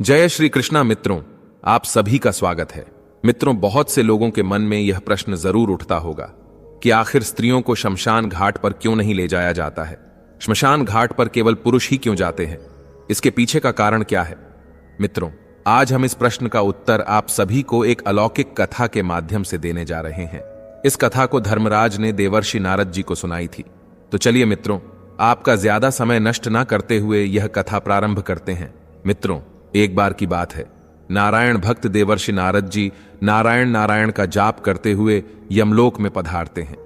जय श्री कृष्णा मित्रों, आप सभी का स्वागत है। मित्रों, बहुत से लोगों के मन में यह प्रश्न जरूर उठता होगा कि आखिर स्त्रियों को शमशान घाट पर क्यों नहीं ले जाया जाता है। शमशान घाट पर केवल पुरुष ही क्यों जाते हैं? इसके पीछे का कारण क्या है? मित्रों, आज हम इस प्रश्न का उत्तर आप सभी को एक अलौकिक कथा के माध्यम से देने जा रहे हैं। इस कथा को धर्मराज ने देवर्षि नारद जी को सुनाई थी। तो चलिए मित्रों, आपका ज्यादा समय नष्ट ना करते हुए यह कथा प्रारंभ करते हैं। मित्रों, एक बार की बात है, नारायण भक्त देवर्षि नारद जी नारायण नारायण का जाप करते हुए यमलोक में पधारते हैं।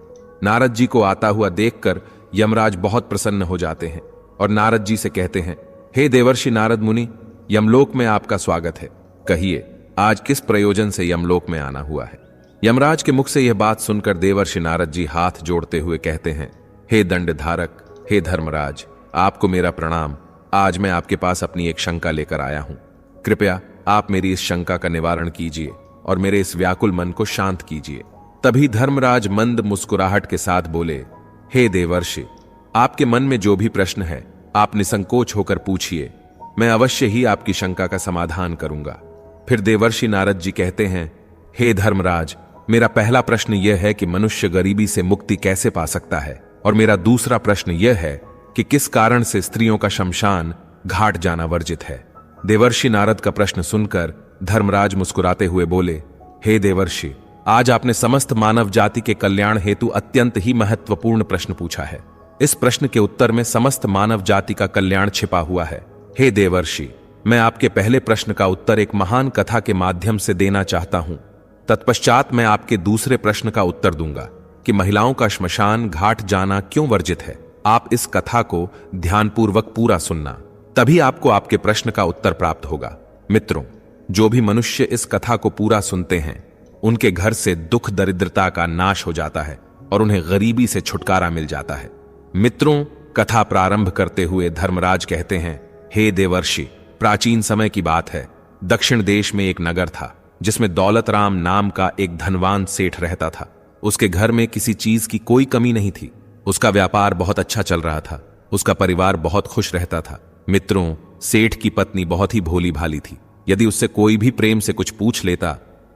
नारद जी को आता हुआ देखकर यमराज बहुत प्रसन्न हो जाते हैं और नारद जी से कहते हैं, हे देवर्षि नारद मुनि, यमलोक में आपका स्वागत है। कहिए, आज किस प्रयोजन से यमलोक में आना हुआ है? यमराज के मुख से यह बात सुनकर देवर्षि नारद जी हाथ जोड़ते हुए कहते हैं, हे दंडधारक, हे धर्मराज, आपको मेरा प्रणाम। आज मैं आपके पास अपनी एक शंका लेकर आया हूं। कृपया आप मेरी इस शंका का निवारण कीजिए और मेरे इस व्याकुल मन को शांत कीजिए। तभी धर्मराज मंद मुस्कुराहट के साथ बोले, हे देवर्षि, आपके मन में जो भी प्रश्न है आप निसंकोच होकर पूछिए, मैं अवश्य ही आपकी शंका का समाधान करूंगा। फिर देवर्षि नारद जी कहते हैं, हे धर्मराज, मेरा पहला प्रश्न यह है कि मनुष्य गरीबी से मुक्ति कैसे पा सकता है, और मेरा दूसरा प्रश्न यह है कि किस कारण से स्त्रियों का शमशान घाट जाना वर्जित है। देवर्षि नारद का प्रश्न सुनकर धर्मराज मुस्कुराते हुए बोले, हे देवर्षि, आज आपने समस्त मानव जाति के कल्याण हेतु अत्यंत ही महत्वपूर्ण प्रश्न पूछा है। इस प्रश्न के उत्तर में समस्त मानव जाति का कल्याण छिपा हुआ है। हे देवर्षि, मैं आपके पहले प्रश्न का उत्तर एक महान कथा के माध्यम से देना चाहता हूं। तत्पश्चात मैं आपके दूसरे प्रश्न का उत्तर दूंगा कि महिलाओं का श्मशान घाट जाना क्यों वर्जित है। आप इस कथा को ध्यानपूर्वक पूरा सुनना, तभी आपको आपके प्रश्न का उत्तर प्राप्त होगा। मित्रों, जो भी मनुष्य इस कथा को पूरा सुनते हैं उनके घर से दुख दरिद्रता का नाश हो जाता है और उन्हें गरीबी से छुटकारा मिल जाता है। मित्रों, कथा प्रारंभ करते हुए धर्मराज कहते हैं, हे देवर्षि, प्राचीन समय की बात है। दक्षिण देश में एक नगर था जिसमें दौलत राम नाम का एक धनवान सेठ रहता था। उसके घर में किसी चीज की कोई कमी नहीं थी। उसका व्यापार बहुत अच्छा चल रहा था। उसका परिवार बहुत खुश रहता था। मित्रों, सेठ की पत्नी बहुत ही भोली भाली थी। यदि उससे कोई भी प्रेम से कुछ पूछ लेता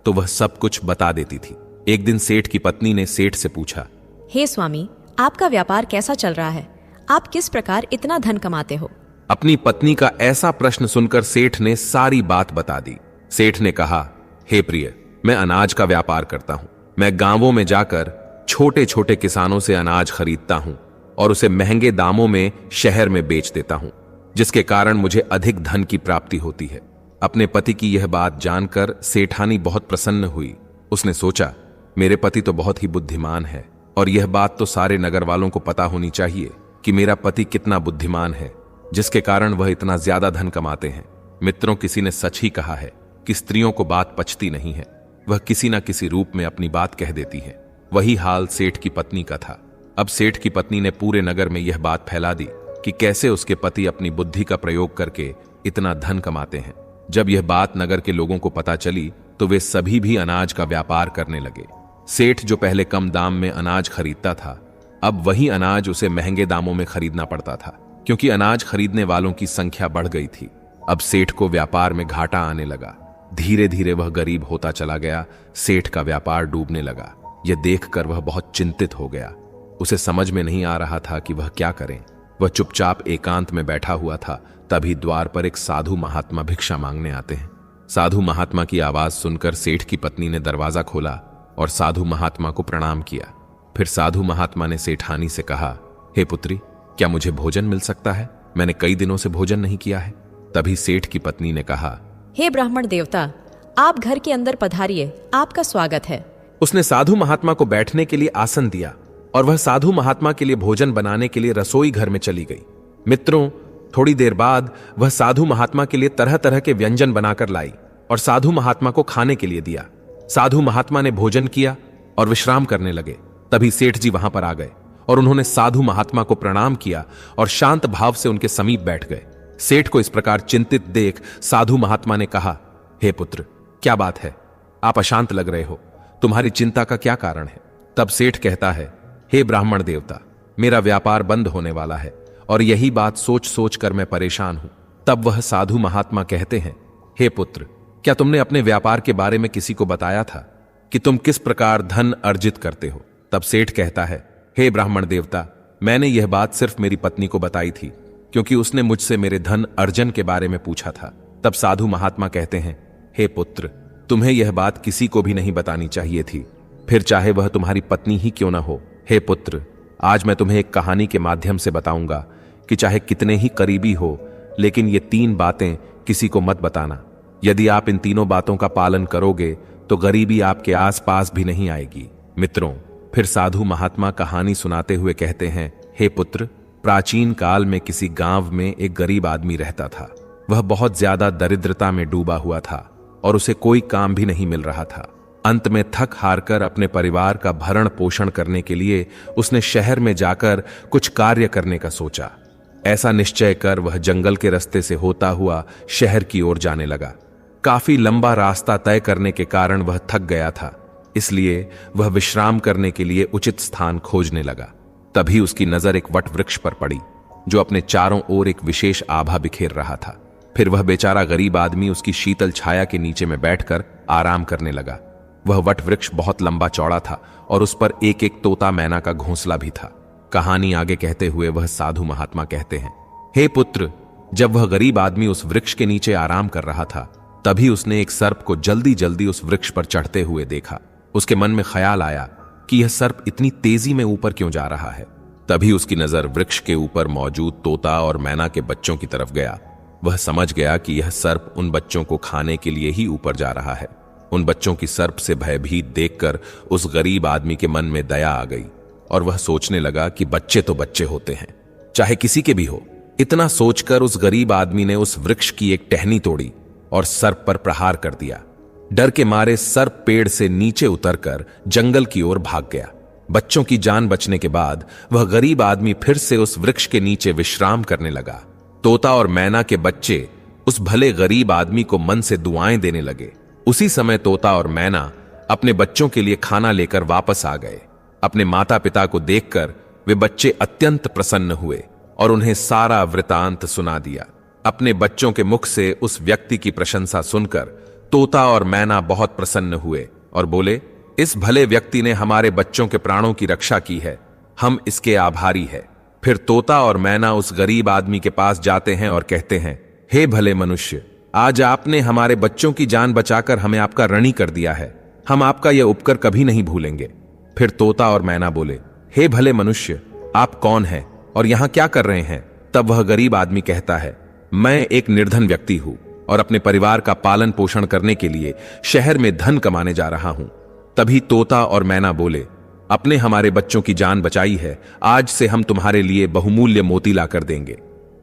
तो वह सब कुछ बता देती थी। एक दिन सेठ की पत्नी ने सेठ से पूछा, हे स्वामी, आपका व्यापार कैसा चल रहा है? आप किस प्रकार इतना धन कमाते हो? अपनी पत्नी का ऐसा प्रश्न सुनकर सेठ ने सारी बात बता दी। सेठ ने कहा, हे प्रिय, मैं अनाज का व्यापार करता हूं। मैं गांवों में जाकर छोटे छोटे किसानों से अनाज खरीदता हूं और उसे महंगे दामों में शहर में बेच देता हूं, जिसके कारण मुझे अधिक धन की प्राप्ति होती है। अपने पति की यह बात जानकर सेठानी बहुत प्रसन्न हुई। उसने सोचा, मेरे पति तो बहुत ही बुद्धिमान है और यह बात तो सारे नगर वालों को पता होनी चाहिए कि मेरा पति कितना बुद्धिमान है, जिसके कारण वह इतना ज्यादा धन कमाते हैं। मित्रों, किसी ने सच ही कहा है कि स्त्रियों को बात पचती नहीं है, वह किसी न किसी रूप में अपनी बात कह देती है। वही हाल सेठ की पत्नी का था। अब सेठ की पत्नी ने पूरे नगर में यह बात फैला दी कि कैसे उसके पति अपनी बुद्धि का प्रयोग करके इतना धन कमाते हैं। जब यह बात नगर के लोगों को पता चली तो वे सभी भी अनाज का व्यापार करने लगे। सेठ जो पहले कम दाम में अनाज खरीदता था, अब वही अनाज उसे महंगे दामों में खरीदना पड़ता था, क्योंकि अनाज खरीदने वालों की संख्या बढ़ गई थी। अब सेठ को व्यापार में घाटा आने लगा। धीरे धीरे वह गरीब होता चला गया। सेठ का व्यापार डूबने लगा। यह देखकर वह बहुत चिंतित हो गया। उसे समझ में नहीं आ रहा था कि वह क्या करे। वह चुपचाप एकांत में बैठा हुआ था। तभी द्वार पर एक साधु महात्मा भिक्षा मांगने आते हैं। साधु महात्मा की आवाज सुनकर सेठ की पत्नी ने दरवाजा खोला और साधु महात्मा को प्रणाम किया। फिर साधु महात्मा ने सेठानी से कहा, हे पुत्री, क्या मुझे भोजन मिल सकता है? मैंने कई दिनों से भोजन नहीं किया है। तभी सेठ की पत्नी ने कहा, हे ब्राह्मण देवता, आप घर के अंदर पधारिए, आपका स्वागत है। उसने साधु महात्मा को बैठने के लिए आसन दिया और वह साधु महात्मा के लिए भोजन बनाने के लिए रसोई घर में चली गई। मित्रों, थोड़ी देर बाद वह साधु महात्मा के लिए तरह तरह के व्यंजन बनाकर लाई और साधु महात्मा को खाने के लिए दिया। साधु महात्मा ने भोजन किया और विश्राम करने लगे। तभी सेठ जी वहां पर आ गए और उन्होंने साधु महात्मा को प्रणाम किया और शांत भाव से उनके समीप बैठ गए। सेठ को इस प्रकार चिंतित देख साधु महात्मा ने कहा, हे पुत्र, क्या बात है? आप अशांत लग रहे हो। तुम्हारी चिंता का क्या कारण है? तब सेठ कहता है, हे ब्राह्मण देवता, मेरा व्यापार बंद होने वाला है और यही बात सोच सोच कर मैं परेशान हूं। तब वह साधु महात्मा कहते हैं, हे पुत्र, क्या तुमने अपने व्यापार के बारे में किसी को बताया था कि तुम किस प्रकार धन अर्जित करते हो? तब सेठ कहता है, हे ब्राह्मण देवता, मैंने यह बात सिर्फ मेरी पत्नी को बताई थी, क्योंकि उसने मुझसे मेरे धन अर्जन के बारे में पूछा था। तब साधु महात्मा कहते हैं, हे पुत्र, तुम्हें यह बात किसी को भी नहीं बतानी चाहिए थी, फिर चाहे वह तुम्हारी पत्नी ही क्यों ना हो। हे पुत्र, आज मैं तुम्हें एक कहानी के माध्यम से बताऊंगा कि चाहे कितने ही करीबी हो, लेकिन ये 3 बातें किसी को मत बताना। यदि आप इन तीनों बातों का पालन करोगे तो गरीबी आपके आसपास भी नहीं आएगी। मित्रों, फिर साधु महात्मा कहानी सुनाते हुए कहते हैं, हे पुत्र, प्राचीन काल में किसी गांव में एक गरीब आदमी रहता था। वह बहुत ज्यादा दरिद्रता में डूबा हुआ था और उसे कोई काम भी नहीं मिल रहा था। अंत में थक हार कर अपने परिवार का भरण पोषण करने के लिए उसने शहर में जाकर कुछ कार्य करने का सोचा। ऐसा निश्चय कर वह जंगल के रास्ते से होता हुआ शहर की ओर जाने लगा। काफी लंबा रास्ता तय करने के कारण वह थक गया था, इसलिए वह विश्राम करने के लिए उचित स्थान खोजने लगा। तभी उसकी नजर एक वट वृक्ष पर पड़ी, जो अपने चारों ओर एक विशेष आभा बिखेर रहा था। फिर वह बेचारा गरीब आदमी उसकी शीतल छाया के नीचे में बैठकर आराम करने लगा। वह वट वृक्ष बहुत लंबा चौड़ा था और उस पर एक एक तोता मैना का घोंसला भी था। कहानी आगे कहते हुए वह साधु महात्मा कहते हैं, हे पुत्र, जब वह गरीब आदमी उस वृक्ष के नीचे आराम कर रहा था, तभी उसने एक सर्प को जल्दी जल्दी उस वृक्ष पर चढ़ते हुए देखा। उसके मन में ख्याल आया कि यह सर्प इतनी तेजी में ऊपर क्यों जा रहा है। तभी उसकी नजर वृक्ष के ऊपर मौजूद तोता और मैना के बच्चों की तरफ गया। वह समझ गया कि यह सर्प उन बच्चों को खाने के लिए ही ऊपर जा रहा है। उन बच्चों की सर्प से भयभीत देखकर उस गरीब आदमी के मन में दया आ गई और वह सोचने लगा कि बच्चे तो बच्चे होते हैं, चाहे किसी के भी हो। इतना सोचकर उस गरीब आदमी ने उस वृक्ष की एक टहनी तोड़ी और सर्प पर प्रहार कर दिया। डर के मारे सर्प पेड़ से नीचे उतरकर जंगल की ओर भाग गया। बच्चों की जान बचने के बाद वह गरीब आदमी फिर से उस वृक्ष के नीचे विश्राम करने लगा। तोता और मैना के बच्चे उस भले गरीब आदमी को मन से दुआएं देने लगे। उसी समय तोता और मैना अपने बच्चों के लिए खाना लेकर वापस आ गए। अपने माता पिता को देखकर वे बच्चे अत्यंत प्रसन्न हुए और उन्हें सारा वृतांत सुना दिया। अपने बच्चों के मुख से उस व्यक्ति की प्रशंसा सुनकर तोता और मैना बहुत प्रसन्न हुए और बोले, इस भले व्यक्ति ने हमारे बच्चों के प्राणों की रक्षा की है, हम इसके आभारी हैं। फिर तोता और मैना उस गरीब आदमी के पास जाते हैं और कहते हैं, हे भले मनुष्य, आज आपने हमारे बच्चों की जान बचाकर हमें आपका ऋणी कर दिया है। हम आपका यह उपकार कभी नहीं भूलेंगे। फिर तोता और मैना बोले, हे भले मनुष्य, आप कौन हैं और यहां क्या कर रहे हैं? तब वह गरीब आदमी कहता है, मैं एक निर्धन व्यक्ति हूं और अपने परिवार का पालन पोषण करने के लिए शहर में धन कमाने जा रहा हूं। तभी तोता और मैना बोले, अपने हमारे बच्चों की जान बचाई है, आज से हम तुम्हारे लिए बहुमूल्य मोती लाकर देंगे।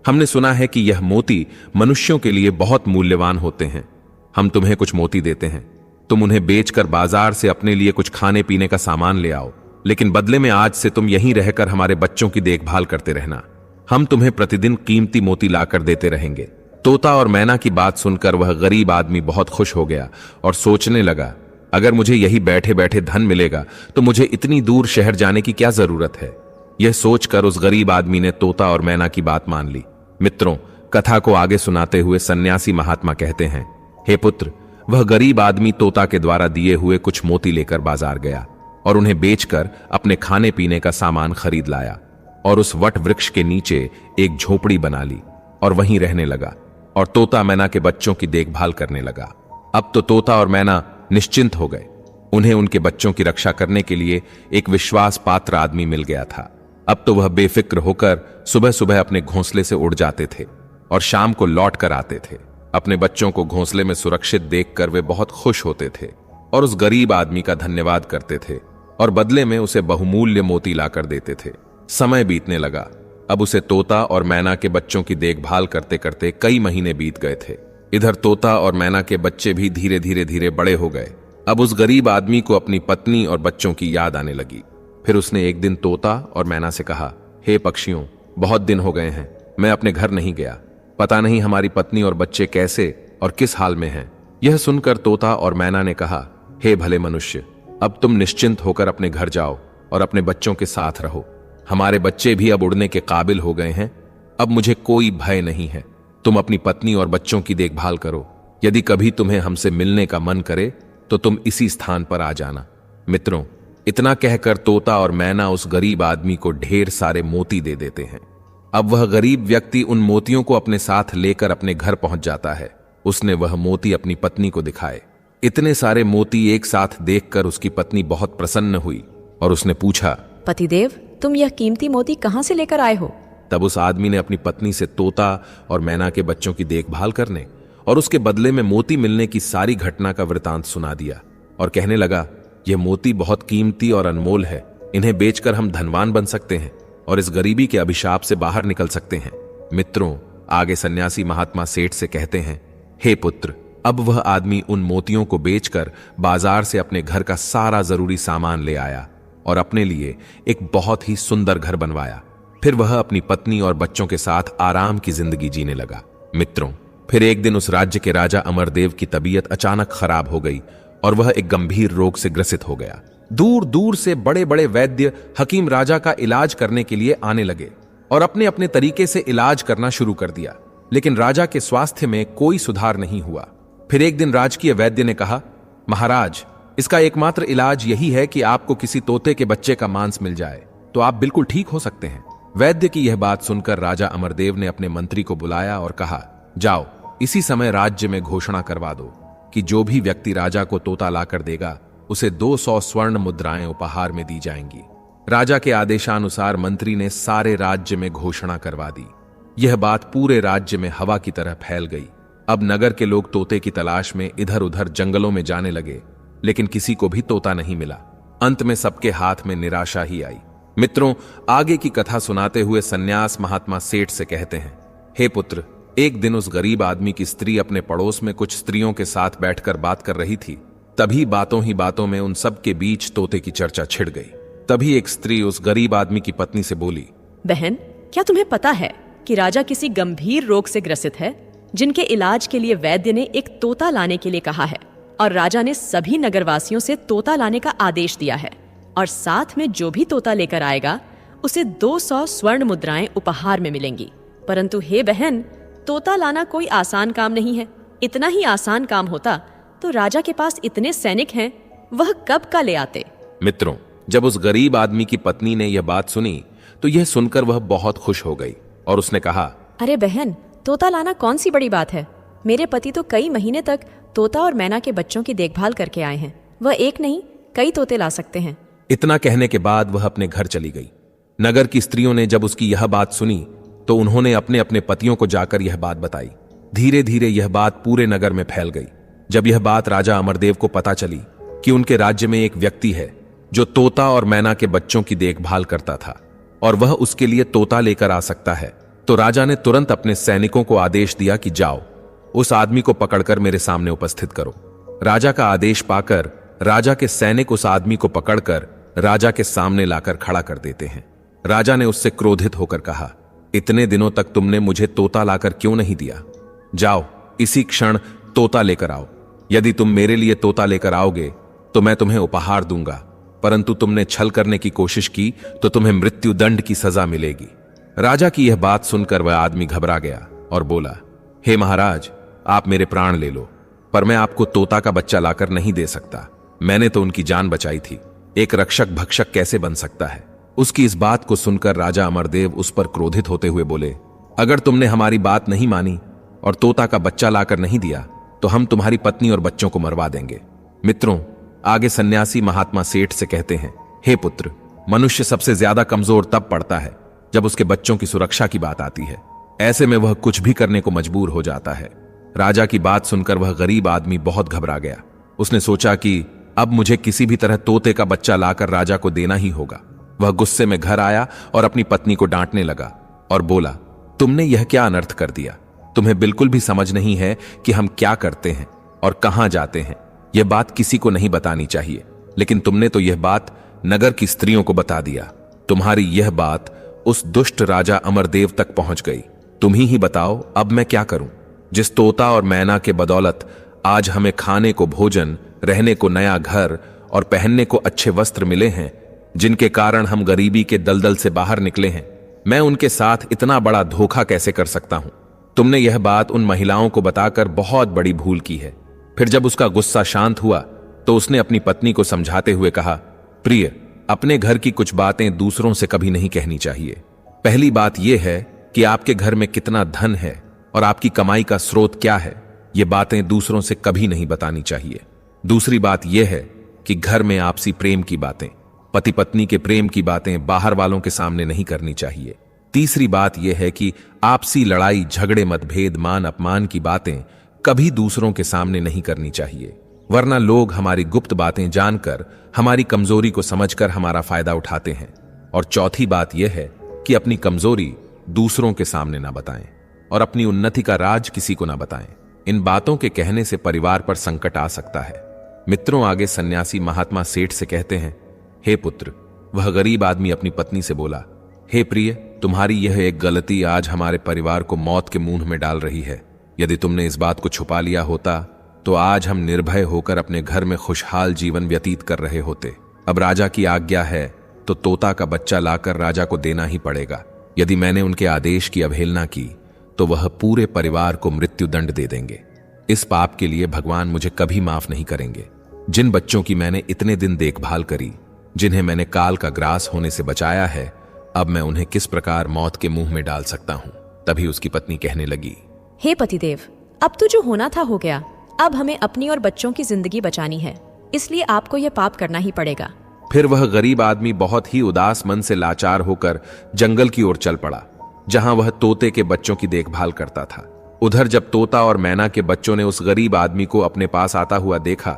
हमने सुना है कि यह मोती मनुष्यों के लिए बहुत मूल्यवान होते हैं। हम तुम्हें कुछ मोती देते हैं, तुम उन्हें बेचकर बाजार से अपने लिए कुछ खाने पीने का सामान ले आओ, लेकिन बदले में आज से तुम यहीं रहकर हमारे बच्चों की देखभाल करते रहना। हम तुम्हें प्रतिदिन कीमती मोती लाकर देते रहेंगे। तोता और मैना की बात सुनकर वह गरीब आदमी बहुत खुश हो गया और सोचने लगा, अगर मुझे यही बैठे बैठे धन मिलेगा तो मुझे इतनी दूर शहर जाने की क्या जरूरत है। यह सोचकर उस गरीब आदमी ने तोता और मैना की बात मान ली। मित्रों, कथा को आगे सुनाते हुए सन्यासी महात्मा कहते हैं, हे पुत्र, वह गरीब आदमी तोता के द्वारा दिए हुए कुछ मोती लेकर बाजार गया और उन्हें बेचकर अपने खाने पीने का सामान खरीद लाया और उस वट वृक्ष के नीचे एक झोपड़ी बना ली और वहीं रहने लगा और तोता मैना के बच्चों की देखभाल करने लगा। अब तो तोता और मैना निश्चिंत हो गए। उन्हें उनके बच्चों की रक्षा करने के लिए एक विश्वास पात्र आदमी मिल गया था। अब तो वह बेफिक्र होकर सुबह सुबह अपने घोंसले से उड़ जाते थे और शाम को लौट कर आते थे। अपने बच्चों को घोंसले में सुरक्षित देखकर वे बहुत खुश होते थे और उस गरीब आदमी का धन्यवाद करते थे और बदले में उसे बहुमूल्य मोती लाकर देते थे। समय बीतने लगा। अब उसे तोता और मैना के बच्चों की देखभाल करते करते कई महीने बीत गए थे। इधर तोता और मैना के बच्चे भी धीरे धीरे बड़े हो गए। अब उस गरीब आदमी को अपनी पत्नी और बच्चों की याद आने लगी। फिर उसने एक दिन तोता और मैना से कहा, हे पक्षियों, बहुत दिन हो गए हैं, मैं अपने घर नहीं गया। पता नहीं हमारी पत्नी और बच्चे कैसे और किस हाल में हैं। यह सुनकर तोता और मैना ने कहा, हे भले मनुष्य, अब तुम निश्चिंत होकर अपने घर जाओ और अपने बच्चों के साथ रहो। हमारे बच्चे भी अब उड़ने के काबिल हो गए हैं। अब मुझे कोई भय नहीं है। तुम अपनी पत्नी और बच्चों की देखभाल करो। यदि कभी तुम्हें हमसे मिलने का मन करे तो तुम इसी स्थान पर आ जाना। मित्रों, इतना कहकर तोता और मैना उस गरीब आदमी को ढेर सारे मोती दे देते हैं। अब वह गरीब व्यक्ति उन मोतियों को अपने साथ लेकर अपने घर पहुंच जाता है। उसने वह मोती अपनी पत्नी को दिखाए। इतने सारे मोती एक साथ देखकर उसकी पत्नी बहुत प्रसन्न हुई और उसने पूछा, पतिदेव, तुम यह कीमती मोती कहाँ से लेकर आए हो? तब उस आदमी ने अपनी पत्नी से तोता और मैना के बच्चों की देखभाल करने और उसके बदले में मोती मिलने की सारी घटना का वृतांत सुना दिया और कहने लगा, यह मोती बहुत कीमती और अनमोल है। इन्हें बेचकर हम धनवान बन सकते हैं और इस गरीबी के अभिशाप से बाहर निकल सकते हैं। मित्रों, आगे सन्यासी महात्मा सेठ से कहते हैं, हे पुत्र, अब वह आदमी उन मोतियों को बेचकर बाजार से अपने घर का सारा जरूरी सामान ले आया और अपने लिए एक बहुत ही सुंदर घर बनवाया। फिर वह अपनी पत्नी और बच्चों के साथ आराम की जिंदगी जीने लगा। मित्रों, फिर एक दिन उस राज्य के राजा अमरदेव की तबीयत अचानक खराब हो गई और वह एक गंभीर रोग से ग्रसित हो गया। दूर दूर से बड़े बड़े वैद्य हकीम राजा का इलाज करने के लिए आने लगे और अपने अपने तरीके से इलाज करना शुरू कर दिया, लेकिन राजा के स्वास्थ्य में कोई सुधार नहीं हुआ। फिर एक दिन राजकीय वैद्य ने कहा, महाराज, इसका एकमात्र इलाज यही है कि आपको किसी तोते के बच्चे का मांस मिल जाए तो आप बिल्कुल ठीक हो सकते हैं। वैद्य की यह बात सुनकर राजा अमरदेव ने अपने मंत्री को बुलाया और कहा, जाओ, इसी समय राज्य में घोषणा करवा दो कि जो भी व्यक्ति राजा को तोता लाकर देगा उसे 200 स्वर्ण मुद्राएं उपहार में दी जाएंगी। राजा के आदेशानुसार मंत्री ने सारे राज्य में घोषणा करवा दी। यह बात पूरे राज्य में हवा की तरह फैल गई। अब नगर के लोग तोते की तलाश में इधर उधर जंगलों में जाने लगे, लेकिन किसी को भी तोता नहीं मिला। अंत में सबके हाथ में निराशा ही आई। मित्रों, आगे की कथा सुनाते हुए सन्यास महात्मा सेठ से कहते हैं, हे पुत्र, एक दिन उस गरीब आदमी की स्त्री अपने पड़ोस में कुछ स्त्रियों के साथ बैठकर बात कर रही थी। तभी बातों ही बातों में उन सब के बीच तोते की चर्चा छिड़ गई। तभी एक स्त्री उस गरीब आदमी की पत्नी से बोली, बहन, क्या तुम्हें पता है कि राजा किसी गंभीर रोग से ग्रसित है, जिनके इलाज के लिए वैद्य ने एक तोता लाने के लिए कहा है और राजा ने सभी नगरवासियों से तोता लाने का आदेश दिया है और साथ में जो भी तोता लेकर आएगा उसे 200 स्वर्ण मुद्राएं उपहार में मिलेंगी। परंतु हे बहन, तोता लाना कोई आसान काम नहीं है। इतना ही आसान काम होता तो राजा के पास इतने सैनिक हैं, वह कब का ले आते। मित्रों, जब उस गरीब आदमी की पत्नी ने यह बात सुनी तो यह सुनकर वह बहुत खुश हो गई और उसने कहा, अरे बहन, तोता लाना कौन सी बड़ी बात है। मेरे पति तो कई महीने तक तोता और मैना के बच्चों की देखभाल करके आए हैं। वह एक नहीं, कई तोते ला सकते हैं। इतना कहने के बाद वह अपने घर चली गई। नगर की स्त्रियों ने जब उसकी यह बात सुनी तो उन्होंने अपने अपने पतियों को जाकर यह बात बताई। धीरे धीरे यह बात पूरे नगर में फैल गई। जब यह बात राजा अमरदेव को पता चली कि उनके राज्य में एक व्यक्ति है जो तोता और मैना के बच्चों की देखभाल करता था और वह उसके लिए तोता लेकर आ सकता है, तो राजा ने तुरंत अपने सैनिकों को आदेश दिया कि जाओ, उस आदमी को पकड़कर मेरे सामने उपस्थित करो। राजा का आदेश पाकर राजा के सैनिक उस आदमी को पकड़कर राजा के सामने लाकर खड़ा कर देते हैं। राजा ने उससे क्रोधित होकर कहा, इतने दिनों तक तुमने मुझे तोता लाकर क्यों नहीं दिया? जाओ, इसी क्षण तोता लेकर आओ। यदि तुम मेरे लिए तोता लेकर आओगे तो मैं तुम्हें उपहार दूंगा, परंतु तुमने छल करने की कोशिश की तो तुम्हें मृत्यु दंड की सजा मिलेगी। राजा की यह बात सुनकर वह आदमी घबरा गया और बोला, हे महाराज, आप मेरे प्राण ले लो, पर मैं आपको तोता का बच्चा लाकर नहीं दे सकता। मैंने तो उनकी जान बचाई थी। एक रक्षक भक्षक कैसे बन सकता है? उसकी इस बात को सुनकर राजा अमरदेव उस पर क्रोधित होते हुए बोले, अगर तुमने हमारी बात नहीं मानी और तोता का बच्चा लाकर नहीं दिया तो हम तुम्हारी पत्नी और बच्चों को मरवा देंगे। मित्रों, आगे सन्यासी महात्मा सेठ से कहते हैं, हे पुत्र, मनुष्य सबसे ज्यादा कमजोर तब पड़ता है जब उसके बच्चों की सुरक्षा की बात आती है। ऐसे में वह कुछ भी करने को मजबूर हो जाता है। राजा की बात सुनकर वह गरीब आदमी बहुत घबरा गया। उसने सोचा कि अब मुझे किसी भी तरह तोते का बच्चा लाकर राजा को देना ही होगा। वह गुस्से में घर आया और अपनी पत्नी को डांटने लगा और बोला, तुमने यह क्या अनर्थ कर दिया? तुम्हें बिल्कुल भी समझ नहीं है कि हम क्या करते हैं और कहां जाते हैं। यह बात किसी को नहीं बतानी चाहिए, लेकिन तुमने तो यह बात नगर की स्त्रियों को बता दिया। तुम्हारी यह बात उस दुष्ट राजा अमरदेव तक पहुंच गई। तुम ही बताओ, अब मैं क्या करूं? जिस तोता और मैना के बदौलत आज हमें खाने को भोजन, रहने को नया घर और पहनने को अच्छे वस्त्र मिले हैं, जिनके कारण हम गरीबी के दलदल से बाहर निकले हैं, मैं उनके साथ इतना बड़ा धोखा कैसे कर सकता हूं? तुमने यह बात उन महिलाओं को बताकर बहुत बड़ी भूल की है। फिर जब उसका गुस्सा शांत हुआ तो उसने अपनी पत्नी को समझाते हुए कहा, प्रिय, अपने घर की कुछ बातें दूसरों से कभी नहीं कहनी चाहिए। पहली बात यह है कि आपके घर में कितना धन है और आपकी कमाई का स्रोत क्या है, ये बातें दूसरों से कभी नहीं बतानी चाहिए। दूसरी बात यह है कि घर में आपसी प्रेम की बातें, पति पत्नी के प्रेम की बातें बाहर वालों के सामने नहीं करनी चाहिए। तीसरी बात यह है कि आपसी लड़ाई, झगड़े, मतभेद, मान अपमान की बातें कभी दूसरों के सामने नहीं करनी चाहिए, वरना लोग हमारी गुप्त बातें जानकर हमारी कमजोरी को समझकर हमारा फायदा उठाते हैं। और चौथी बात यह है कि अपनी कमजोरी दूसरों के सामने ना बताएं और अपनी उन्नति का राज किसी को ना बताएं। इन बातों के कहने से परिवार पर संकट आ सकता है। मित्रों, आगे सन्यासी महात्मा सेठ से कहते हैं, हे पुत्र, वह गरीब आदमी अपनी पत्नी से बोला, हे प्रिय, तुम्हारी यह एक गलती आज हमारे परिवार को मौत के मुंह में डाल रही है। यदि तुमने इस बात को छुपा लिया होता तो आज हम निर्भय होकर अपने घर में खुशहाल जीवन व्यतीत कर रहे होते। अब राजा की आज्ञा है तो तोता का बच्चा लाकर राजा को देना ही पड़ेगा। यदि मैंने उनके आदेश की अवहेलना की तो वह पूरे परिवार को मृत्युदंड दे देंगे। इस पाप के लिए भगवान मुझे कभी माफ नहीं करेंगे। जिन बच्चों की मैंने इतने दिन देखभाल करी, जिन्हें मैंने काल का ग्रास होने से बचाया है, अब मैं उन्हें किस प्रकार मौत के मुंह में डाल सकता हूं। तभी उसकी पत्नी कहने लगी, हे पतिदेव, अब तो जो होना था हो गया। अब हमें अपनी और बच्चों की जिंदगी बचानी है, इसलिए आपको यह पाप करना ही पड़ेगा। फिर वह गरीब आदमी बहुत ही उदास मन से लाचार होकर जंगल की ओर चल पड़ा, जहां वह तोते के बच्चों की देखभाल करता था। उधर जब तोता और मैना के बच्चों ने उस गरीब आदमी को अपने पास आता हुआ देखा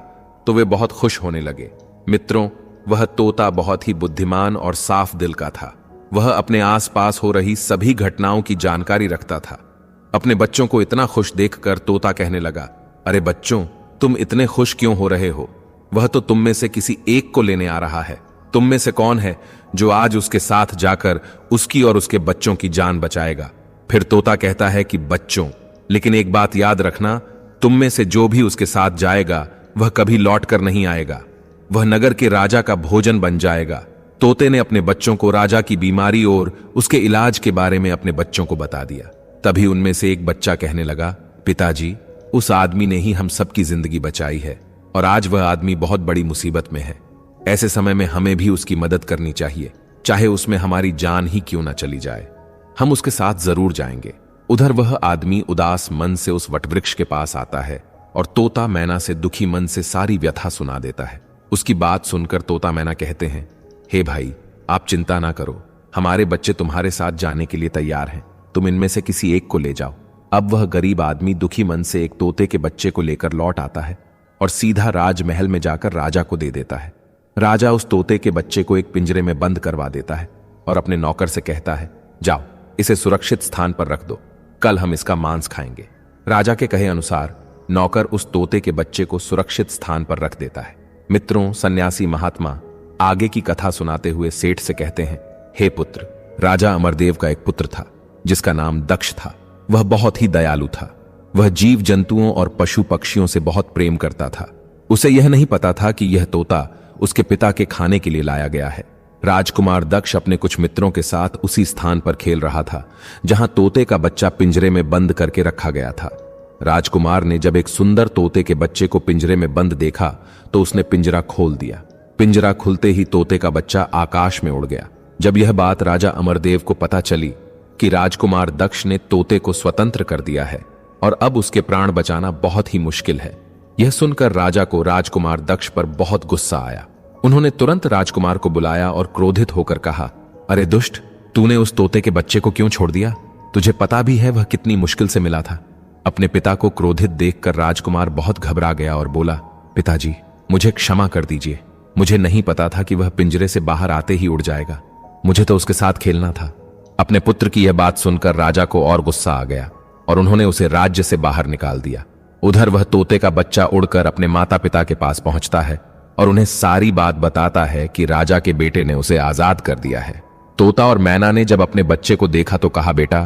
तो वे बहुत खुश होने लगे। मित्रों, वह तोता बहुत ही बुद्धिमान और साफ दिल का था। वह अपने आसपास हो रही सभी घटनाओं की जानकारी रखता था। अपने बच्चों को इतना खुश देखकर तोता कहने लगा, अरे बच्चों, तुम इतने खुश क्यों हो रहे हो? वह तो तुम में से किसी एक को लेने आ रहा है। तुम में से कौन है जो आज उसके साथ जाकर उसकी और उसके बच्चों की जान बचाएगा? फिर तोता कहता है कि बच्चों, लेकिन एक बात याद रखना, तुम में से जो भी उसके साथ जाएगा वह कभी लौट कर नहीं आएगा। वह नगर के राजा का भोजन बन जाएगा। तोते ने अपने बच्चों को राजा की बीमारी और उसके इलाज के बारे में अपने बच्चों को बता दिया। तभी उनमें से एक बच्चा कहने लगा, पिताजी, उस आदमी ने ही हम सबकी जिंदगी बचाई है और आज वह आदमी बहुत बड़ी मुसीबत में है। ऐसे समय में हमें भी उसकी मदद करनी चाहिए, चाहे उसमें हमारी जान ही क्यों ना चली जाए। हम उसके साथ जरूर जाएंगे। उधर वह आदमी उदास मन से उस वटवृक्ष के पास आता है और तोता मैना से दुखी मन से सारी व्यथा सुना देता है। उसकी बात सुनकर तोता मैना कहते हैं, हे भाई, आप चिंता ना करो, हमारे बच्चे तुम्हारे साथ जाने के लिए तैयार हैं। तुम इनमें से किसी एक को ले जाओ। अब वह गरीब आदमी दुखी मन से एक तोते के बच्चे को लेकर लौट आता है और सीधा राजमहल में जाकर राजा को दे देता है। राजा उस तोते के बच्चे को एक पिंजरे में बंद करवा देता है और अपने नौकर से कहता है, जाओ, इसे सुरक्षित स्थान पर रख दो, कल हम इसका मांस खाएंगे। राजा के कहे अनुसार नौकर उस तोते के बच्चे को सुरक्षित स्थान पर रख देता है। मित्रों, सन्यासी महात्मा आगे की कथा सुनाते हुए सेठ से कहते हैं, हे पुत्र, राजा अमरदेव का एक पुत्र था जिसका नाम दक्ष था। वह बहुत ही दयालु था। वह जीव जंतुओं और पशु पक्षियों से बहुत प्रेम करता था। उसे यह नहीं पता था कि यह तोता उसके पिता के खाने के लिए लाया गया है। राजकुमार दक्ष अपने कुछ मित्रों के साथ उसी स्थान पर खेल रहा था जहां तोते का बच्चा पिंजरे में बंद करके रखा गया था। राजकुमार ने जब एक सुंदर तोते के बच्चे को पिंजरे में बंद देखा तो उसने पिंजरा खोल दिया। पिंजरा खुलते ही तोते का बच्चा आकाश में उड़ गया। जब यह बात राजा अमरदेव को पता चली कि राजकुमार दक्ष ने तोते को स्वतंत्र कर दिया है और अब उसके प्राण बचाना बहुत ही मुश्किल है, यह सुनकर राजा को राजकुमार दक्ष पर बहुत गुस्सा आया। उन्होंने तुरंत राजकुमार को बुलाया और क्रोधित होकर कहा, अरे दुष्ट, तूने उस तोते के बच्चे को क्यों छोड़ दिया? तुझे पता भी है वह कितनी मुश्किल से मिला था। अपने पिता को क्रोधित देखकर राजकुमार बहुत घबरा गया और बोला, पिताजी, मुझे क्षमा कर दीजिए। मुझे नहीं पता था कि वह पिंजरे से बाहर आते ही उड़ जाएगा। मुझे तो उसके साथ खेलना था। अपने पुत्र की यह बात सुनकर राजा को और गुस्सा आ गया और उन्होंने उसे राज्य से बाहर निकाल दिया। उधर वह तोते का बच्चा उड़कर अपने माता पिता के पास पहुंचता है और उन्हें सारी बात बताता है कि राजा के बेटे ने उसे आजाद कर दिया है। तोता और मैना ने जब अपने बच्चे को देखा तो कहा, बेटा,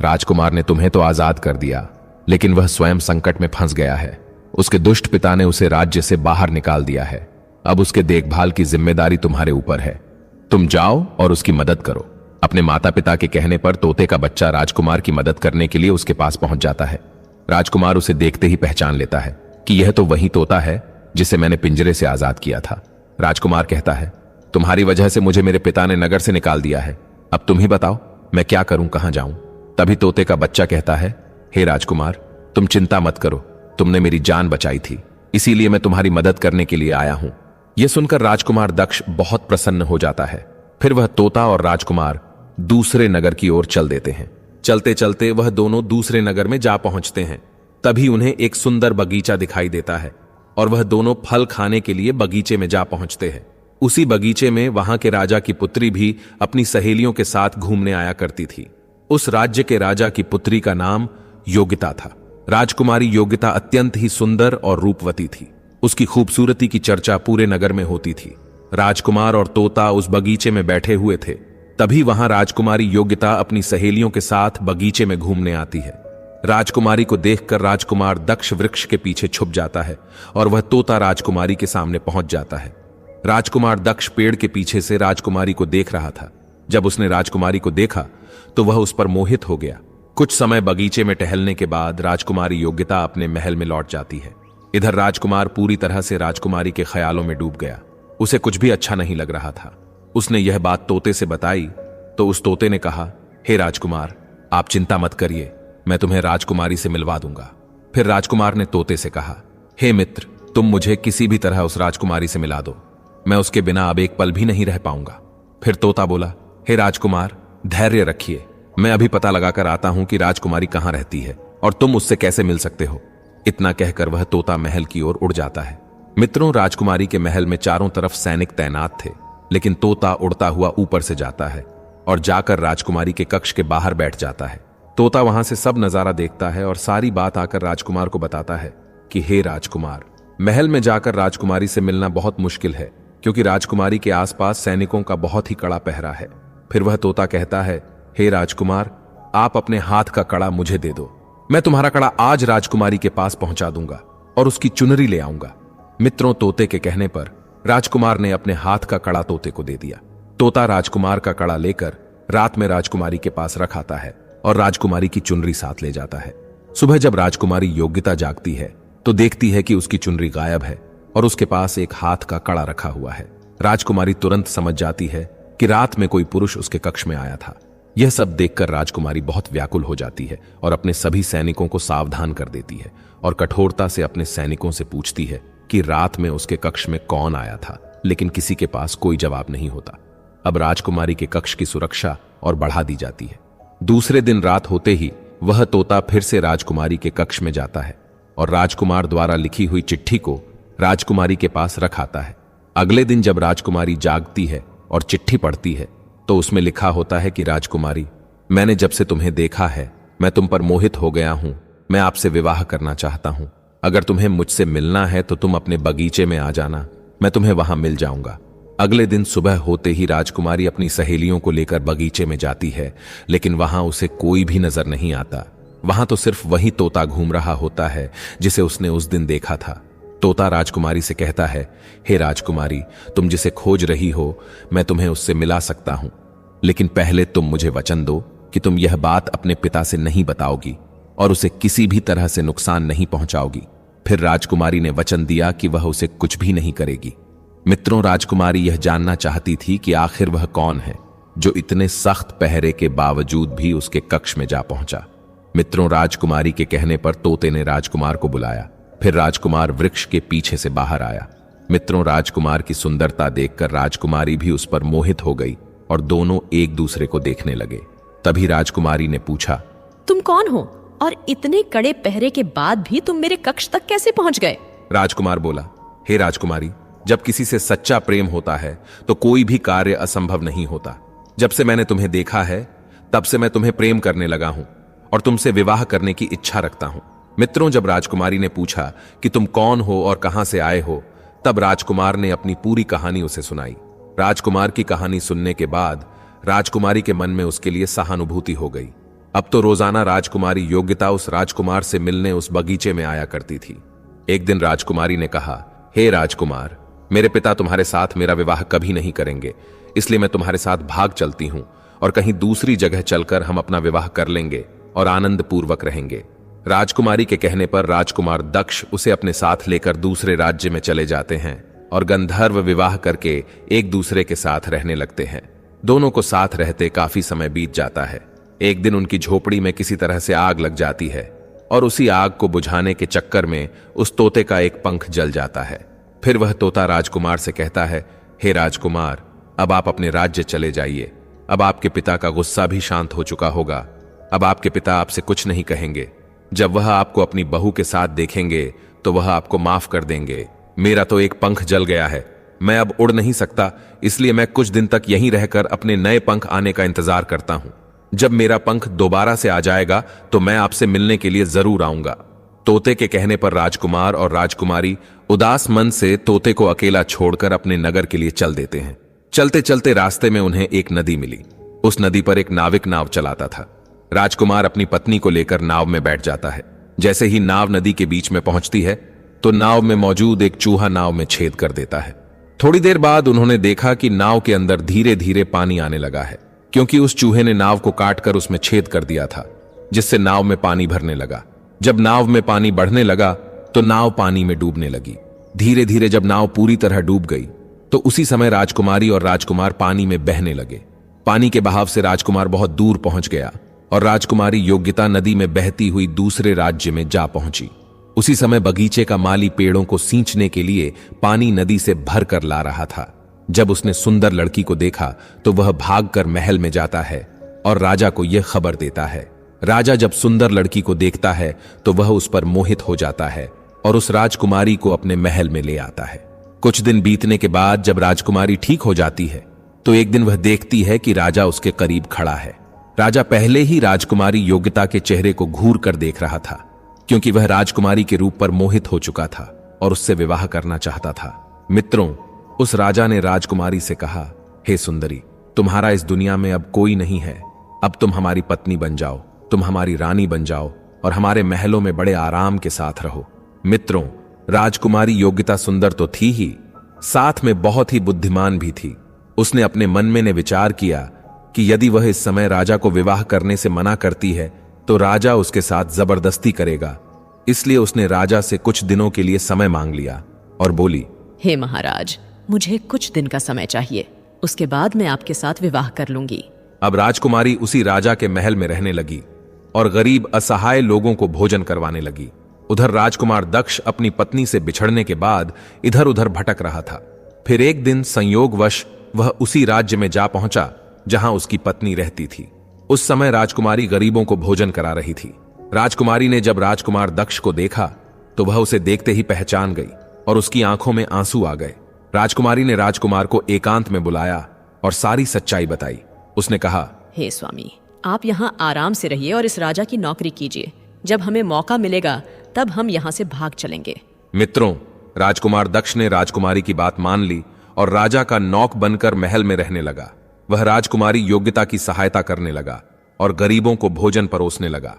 राजकुमार ने तुम्हें तो आजाद कर दिया, लेकिन वह स्वयं संकट में फंस गया है। उसके दुष्ट पिता ने उसे राज्य से बाहर निकाल दिया है। अब उसके देखभाल की जिम्मेदारी तुम्हारे ऊपर है। तुम जाओ और उसकी मदद करो। अपने माता पिता के कहने पर तोते का बच्चा राजकुमार की मदद करने के लिए उसके पास पहुंच जाता है। राजकुमार उसे देखते ही पहचान लेता है कि यह तो वही तोता है जिसे मैंने पिंजरे से आजाद किया था। राजकुमार कहता है, तुम्हारी वजह से मुझे मेरे पिता ने नगर से निकाल दिया है, अब तुम ही बताओ मैं क्या करूं, कहां जाऊं। तभी तोते का बच्चा कहता है, हे राजकुमार, तुम चिंता मत करो, तुमने मेरी जान बचाई थी, इसीलिए मैं तुम्हारी मदद करने के लिए आया हूं। यह सुनकर राजकुमार दक्ष बहुत प्रसन्न हो जाता है। फिर वह तोता और राजकुमार दूसरे नगर की ओर चल देते हैं। चलते चलते वह दोनों दूसरे नगर में जा पहुंचते हैं। तभी उन्हें एक सुंदर बगीचा दिखाई देता है और वह दोनों फल खाने के लिए बगीचे में जा पहुंचते हैं। उसी बगीचे में वहां के राजा की पुत्री भी अपनी सहेलियों के साथ घूमने आया करती थी। उस राज्य के राजा की पुत्री का नाम योगिता था। राजकुमारी योगिता अत्यंत ही सुंदर और रूपवती थी। उसकी खूबसूरती की चर्चा पूरे नगर में होती थी। राजकुमार और तोता उस बगीचे में बैठे हुए थे। तभी वहां राजकुमारी योगिता अपनी सहेलियों के साथ बगीचे में घूमने आती है। राजकुमारी को देखकर राजकुमार दक्ष वृक्ष के पीछे छुप जाता है और वह तोता राजकुमारी के सामने पहुंच जाता है। राजकुमार दक्ष पेड़ के पीछे से राजकुमारी को देख रहा था। जब उसने राजकुमारी को देखा तो वह उस पर मोहित हो गया। कुछ समय बगीचे में टहलने के बाद राजकुमारी योगिता अपने महल में लौट जाती है। इधर राजकुमार पूरी तरह से राजकुमारी के ख्यालों में डूब गया। उसे कुछ भी अच्छा नहीं लग रहा था। उसने यह बात तोते से बताई तो उस तोते ने कहा, हे राजकुमार, आप चिंता मत करिए, मैं तुम्हें राजकुमारी से मिलवा दूंगा। फिर राजकुमार ने तोते से कहा, हे मित्र, तुम मुझे किसी भी तरह उस राजकुमारी से मिला दो, मैं उसके बिना अब एक पल भी नहीं रह पाऊंगा। फिर तोता बोला, हे राजकुमार, धैर्य रखिए, मैं अभी पता लगाकर आता हूं कि राजकुमारी कहां रहती है और तुम उससे कैसे मिल सकते हो। इतना कहकर वह तोता महल की ओर उड़ जाता है। मित्रों, राजकुमारी के महल में चारों तरफ सैनिक तैनात थे, लेकिन तोता उड़ता हुआ ऊपर से जाता है और जाकर राजकुमारी के कक्ष के बाहर बैठ जाता है। तोता वहां से सब नजारा देखता है और सारी बात आकर राजकुमार को बताता है कि हे राजकुमार, महल में जाकर राजकुमारी से मिलना बहुत मुश्किल है, क्योंकि राजकुमारी के आसपास सैनिकों का बहुत ही कड़ा पहरा है। फिर वह तोता कहता है, हे राजकुमार, आप अपने हाथ का कड़ा मुझे दे दो, मैं तुम्हारा कड़ा आज राजकुमारी के पास पहुंचा दूंगा और उसकी चुनरी ले आऊंगा। मित्रों, तोते के कहने पर राजकुमार ने अपने हाथ का कड़ा तोते को दे दिया। तोता राजकुमार का कड़ा लेकर रात में राजकुमारी के पास रख आता है और राजकुमारी की चुनरी साथ ले जाता है। सुबह जब राजकुमारी योगिता जागती है तो देखती है कि उसकी चुनरी गायब है और उसके पास एक हाथ का कड़ा रखा हुआ है। राजकुमारी तुरंत समझ जाती है कि रात में कोई पुरुष उसके कक्ष में आया था। यह सब देखकर राजकुमारी बहुत व्याकुल हो जाती है और अपने सभी सैनिकों को सावधान कर देती है और कठोरता से अपने सैनिकों से पूछती है कि रात में उसके कक्ष में कौन आया था, लेकिन किसी के पास कोई जवाब नहीं होता। अब राजकुमारी के कक्ष की सुरक्षा और बढ़ा दी जाती है। दूसरे दिन रात होते ही वह तोता फिर से राजकुमारी के कक्ष में जाता है और राजकुमार द्वारा लिखी हुई चिट्ठी को राजकुमारी के पास रख आता है। अगले दिन जब राजकुमारी जागती है और चिट्ठी पढ़ती है तो उसमें लिखा होता है कि राजकुमारी, मैंने जब से तुम्हें देखा है मैं तुम पर मोहित हो गया हूं, मैं आपसे विवाह करना चाहता हूं। अगर तुम्हें मुझसे मिलना है तो तुम अपने बगीचे में आ जाना, मैं तुम्हें वहां मिल जाऊंगा। अगले दिन सुबह होते ही राजकुमारी अपनी सहेलियों को लेकर बगीचे में जाती है, लेकिन वहां उसे कोई भी नजर नहीं आता। वहां तो सिर्फ वही तोता घूम रहा होता है जिसे उसने उस दिन देखा था। तोता राजकुमारी से कहता है, हे राजकुमारी, तुम जिसे खोज रही हो मैं तुम्हें उससे मिला सकता हूं, लेकिन पहले तुम मुझे वचन दो कि तुम यह बात अपने पिता से नहीं बताओगी और उसे किसी भी तरह से नुकसान नहीं पहुंचाओगी। फिर राजकुमारी ने वचन दिया कि वह उसे कुछ भी नहीं करेगी। मित्रों, राजकुमारी यह जानना चाहती थी कि आखिर वह कौन है जो इतने सख्त पहरे के बावजूद भी उसके कक्ष में जा पहुंचा। मित्रों, राजकुमारी के कहने पर तोते ने राजकुमार को बुलाया। फिर राजकुमार वृक्ष के पीछे से बाहर आया। मित्रों, राजकुमार की सुंदरता देखकर राजकुमारी भी उस पर मोहित हो गई और दोनों एक दूसरे को देखने लगे। तभी राजकुमारी ने पूछा, तुम कौन हो और इतने कड़े पहरे के बाद भी तुम मेरे कक्ष तक कैसे पहुंच गए? राजकुमार बोला, हे राजकुमारी, जब किसी से सच्चा प्रेम होता है तो कोई भी कार्य असंभव नहीं होता। जब से मैंने तुम्हें देखा है तब से मैं तुम्हें प्रेम करने लगा हूं और तुमसे विवाह करने की इच्छा रखता हूं। मित्रों, जब राजकुमारी ने पूछा कि तुम कौन हो और कहां से आए हो, तब राजकुमार ने अपनी पूरी कहानी उसे सुनाई। राजकुमार की कहानी सुनने के बाद राजकुमारी के मन में उसके लिए सहानुभूति हो गई। अब तो रोजाना राजकुमारी योगिता उस राजकुमार से मिलने उस बगीचे में आया करती थी। एक दिन राजकुमारी ने कहा, हे राजकुमार, मेरे पिता तुम्हारे साथ मेरा विवाह कभी नहीं करेंगे, इसलिए मैं तुम्हारे साथ भाग चलती हूं और कहीं दूसरी जगह चलकर हम अपना विवाह कर लेंगे और आनंद पूर्वक रहेंगे। राजकुमारी के कहने पर राजकुमार दक्ष उसे अपने साथ लेकर दूसरे राज्य में चले जाते हैं और गंधर्व विवाह करके एक दूसरे के साथ रहने लगते हैं। दोनों को साथ रहते काफी समय बीत जाता है। एक दिन उनकी झोपड़ी में किसी तरह से आग लग जाती है और उसी आग को बुझाने के चक्कर में उस तोते का एक पंख जल जाता है। फिर वह तोता राजकुमार से कहता है, हे राजकुमार, अब आप अपने राज्य चले जाइए। अब आपके पिता का गुस्सा भी शांत हो चुका होगा। अब आपके पिता आपसे कुछ नहीं कहेंगे। जब वह आपको अपनी बहू के साथ देखेंगे तो वह आपको माफ कर देंगे। मेरा तो एक पंख जल गया है, मैं अब उड़ नहीं सकता, इसलिए मैं कुछ दिन तक यहीं रहकर अपने नए पंख आने का इंतजार करता हूं। जब मेरा पंख दोबारा से आ जाएगा तो मैं आपसे मिलने के लिए जरूर आऊंगा। तोते के कहने पर राजकुमार और राजकुमारी उदास मन से तोते को अकेला छोड़कर अपने नगर के लिए चल देते हैं। चलते चलते रास्ते में उन्हें एक नदी मिली। उस नदी पर एक नाविक नाव चलाता था। राजकुमार अपनी पत्नी को लेकर नाव में बैठ जाता है। जैसे ही नाव नदी के बीच में पहुंचती है तो नाव में मौजूद एक चूहा नाव में छेद कर देता है। थोड़ी देर बाद उन्होंने देखा कि नाव के अंदर धीरे धीरे पानी आने लगा है, क्योंकि उस चूहे ने नाव को काटकर उसमें छेद कर दिया था, जिससे नाव में पानी भरने लगा। जब नाव में पानी बढ़ने लगा तो नाव पानी में डूबने लगी। धीरे धीरे जब नाव पूरी तरह डूब गई तो उसी समय राजकुमारी और राजकुमार पानी में बहने लगे। पानी के बहाव से राजकुमार बहुत दूर पहुंच गया और राजकुमारी योग्यता नदी में बहती हुई दूसरे राज्य में जा पहुंची। उसी समय बगीचे का माली पेड़ों को सींचने के लिए पानी नदी से भर कर ला रहा था। जब उसने सुंदर लड़की को देखा तो वह भागकर महल में जाता है और राजा को यह खबर देता है। राजा जब सुंदर लड़की को देखता है तो वह उस पर मोहित हो जाता है और उस राजकुमारी को अपने महल में ले आता है। कुछ दिन बीतने के बाद जब राजकुमारी ठीक हो जाती है तो एक दिन वह देखती है कि राजा उसके करीब खड़ा है। राजा पहले ही राजकुमारी योग्यता के चेहरे को घूर कर देख रहा था, क्योंकि वह राजकुमारी के रूप पर मोहित हो चुका था और उससे विवाह करना चाहता था। मित्रों, उस राजा ने राजकुमारी से कहा, हे सुंदरी, तुम्हारा इस दुनिया में अब कोई नहीं है। अब तुम हमारी पत्नी बन जाओ, तुम हमारी रानी बन जाओ और हमारे महलों में बड़े आराम के साथ रहो। मित्रों, राजकुमारी योग्यता सुंदर तो थी ही, साथ में बहुत ही बुद्धिमान भी थी। उसने अपने मन में ने विचार किया कि यदि वह इस समय राजा को विवाह करने से मना करती है तो राजा उसके साथ जबरदस्ती करेगा। इसलिए उसने राजा से कुछ दिनों के लिए समय मांग लिया और बोली, हे महाराज, मुझे कुछ दिन का समय चाहिए, उसके बाद मैं आपके साथ विवाह कर लूंगी। अब राजकुमारी उसी राजा के महल में रहने लगी और गरीब असहाय लोगों को भोजन करवाने लगी। उधर राजकुमार दक्ष अपनी पत्नी से बिछड़ने के बाद इधर उधर भटक रहा था। फिर एक दिन संयोगवश वह उसी राज्य में जा पहुंचा जहां उसकी पत्नी रहती थी। उस समय राजकुमारी गरीबों को भोजन करा रही थी। राजकुमारी ने जब राजकुमार दक्ष को देखा तो वह उसे देखते ही पहचान गई और उसकी आंखों में आंसू आ गए। राजकुमारी ने राजकुमार को एकांत में बुलाया और सारी सच्चाई बताई। उसने कहा, हे स्वामी, आप यहाँ आराम से रहिए और इस राजा की नौकरी कीजिए। जब हमें मौका मिलेगा तब हम यहाँ से भाग चलेंगे। मित्रों, राजकुमार दक्ष ने राजकुमारी की बात मान ली और राजा का नौक बनकर महल में रहने लगा। वह राजकुमारी योग्यता की सहायता करने लगा और गरीबों को भोजन परोसने लगा।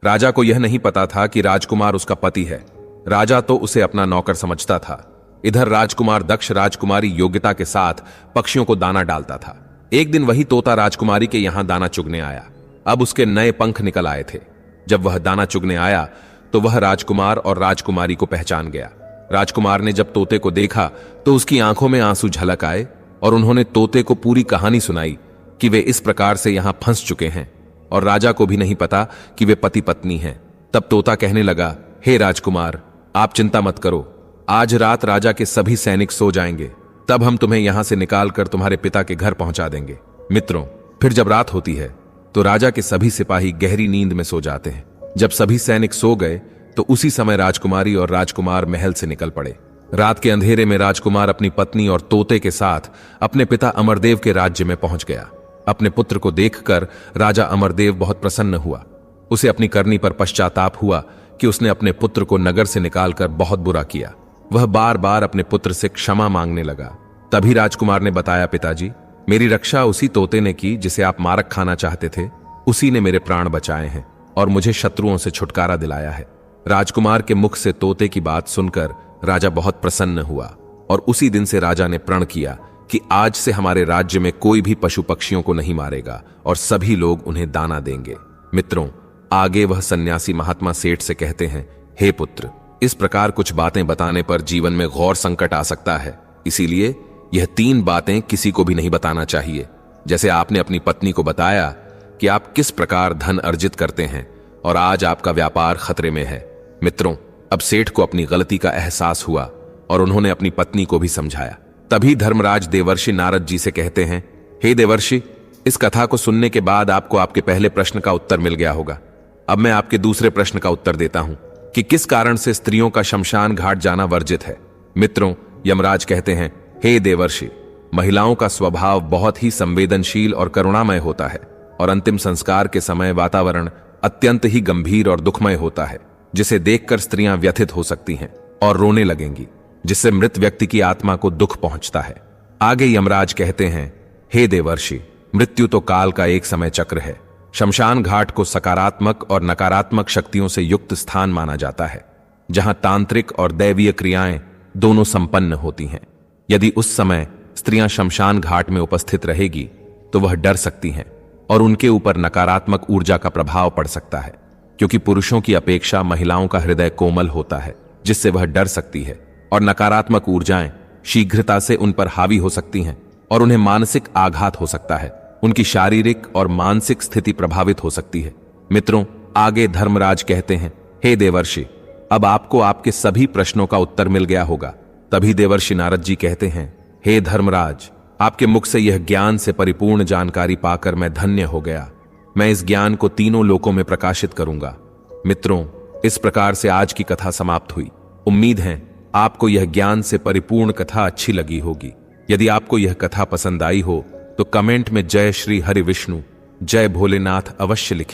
राजा को यह नहीं पता था कि राजकुमार उसका पति है। राजा तो उसे अपना नौकर समझता था। इधर राजकुमार दक्ष राजकुमारी योग्यता के साथ पक्षियों को दाना डालता था। एक दिन वही तोता राजकुमारी के यहां दाना चुगने आया। अब उसके नए पंख निकल आए थे। जब वह दाना चुगने आया तो वह राजकुमार और राजकुमारी को पहचान गया। राजकुमार ने जब तोते को देखा तो उसकी आंखों में आंसू झलक आए और उन्होंने तोते को पूरी कहानी सुनाई कि वे इस प्रकार से यहां फंस चुके हैं और राजा को भी नहीं पता कि वे पति पत्नी हैं। तब तोता कहने लगा, हे राजकुमार, आप चिंता मत करो, आज रात राजा के सभी सैनिक सो जाएंगे, तब हम तुम्हें यहां से निकालकर तुम्हारे पिता के घर पहुंचा देंगे। मित्रों, फिर जब रात होती है तो राजा के सभी सिपाही गहरी नींद में सो जाते हैं। जब सभी सैनिक सो गए तो उसी समय राजकुमारी और राजकुमार महल से निकल पड़े। रात के अंधेरे में राजकुमार अपनी पत्नी और तोते के साथ अपने पिता अमरदेव के राज्य में पहुंच गया। अपने पुत्र को देखकर राजा अमरदेव बहुत प्रसन्न हुआ। उसे अपनी करनी पर पश्चाताप हुआ कि उसने अपने पुत्र को नगर से निकालकर बहुत बुरा किया। वह बार बार अपने पुत्र से क्षमा मांगने लगा। तभी राजकुमार ने बताया, पिताजी, मेरी रक्षा उसी तोते ने की जिसे आप मारक खाना चाहते थे। उसी ने मेरे प्राण बचाए हैं और मुझे शत्रुओं से छुटकारा दिलाया है। राजकुमार के मुख से तोते की बात सुनकर राजा बहुत प्रसन्न हुआ और उसी दिन से राजा ने प्रण किया कि आज से हमारे राज्य में कोई भी पशु पक्षियों को नहीं मारेगा और सभी लोग उन्हें दाना देंगे। मित्रों, आगे वह सन्यासी महात्मा सेठ से कहते हैं, हे पुत्र, इस प्रकार कुछ बातें बताने पर जीवन में घोर संकट आ सकता है, इसीलिए यह 3 बातें किसी को भी नहीं बताना चाहिए। जैसे आपने अपनी पत्नी को बताया कि आप किस प्रकार धन अर्जित करते हैं और आज आपका व्यापार खतरे में है। मित्रों, अब सेठ को अपनी गलती का एहसास हुआ और उन्होंने अपनी पत्नी को भी समझाया। तभी धर्मराज देवर्षि नारद जी से कहते हैं, हे देवर्षि, इस कथा को सुनने के बाद आपको आपके पहले प्रश्न का उत्तर मिल गया होगा। अब मैं आपके दूसरे प्रश्न का उत्तर देता हूं कि किस कारण से स्त्रियों का शमशान घाट जाना वर्जित है। मित्रों, यमराज कहते हैं, हे देवर्षि, महिलाओं का स्वभाव बहुत ही संवेदनशील और करुणामय होता है और अंतिम संस्कार के समय वातावरण अत्यंत ही गंभीर और दुखमय होता है, जिसे देखकर स्त्रियां व्यथित हो सकती हैं और रोने लगेंगी, जिससे मृत व्यक्ति की आत्मा को दुख पहुंचता है। आगे यमराज कहते हैं, हे देवर्षि, मृत्यु तो काल का एक समय चक्र है। शमशान घाट को सकारात्मक और नकारात्मक शक्तियों से युक्त स्थान माना जाता है, जहां तांत्रिक और दैवीय क्रियाएं दोनों संपन्न होती हैं। यदि उस समय स्त्रियां शमशान घाट में उपस्थित रहेगी तो वह डर सकती हैं और उनके ऊपर नकारात्मक ऊर्जा का प्रभाव पड़ सकता है, क्योंकि पुरुषों की अपेक्षा महिलाओं का हृदय कोमल होता है, जिससे वह डर सकती है और नकारात्मक ऊर्जाएं शीघ्रता से उन पर हावी हो सकती हैं और उन्हें मानसिक आघात हो सकता है। उनकी शारीरिक और मानसिक स्थिति प्रभावित हो सकती है। मित्रों, आगे धर्मराज कहते हैं, हे देवर्षि, अब आपको आपके सभी प्रश्नों का उत्तर मिल गया होगा। तभी देवर्षि नारद जी कहते हैं, हे धर्मराज, आपके मुख से यह ज्ञान से परिपूर्ण जानकारी पाकर मैं धन्य हो गया। मैं इस ज्ञान को तीनों लोकों में प्रकाशित करूंगा। मित्रों, इस प्रकार से आज की कथा समाप्त हुई। उम्मीद है आपको यह ज्ञान से परिपूर्ण कथा अच्छी लगी होगी। यदि आपको यह कथा पसंद आई हो तो कमेंट में जय श्री हरि विष्णु, जय भोलेनाथ अवश्य लिखें।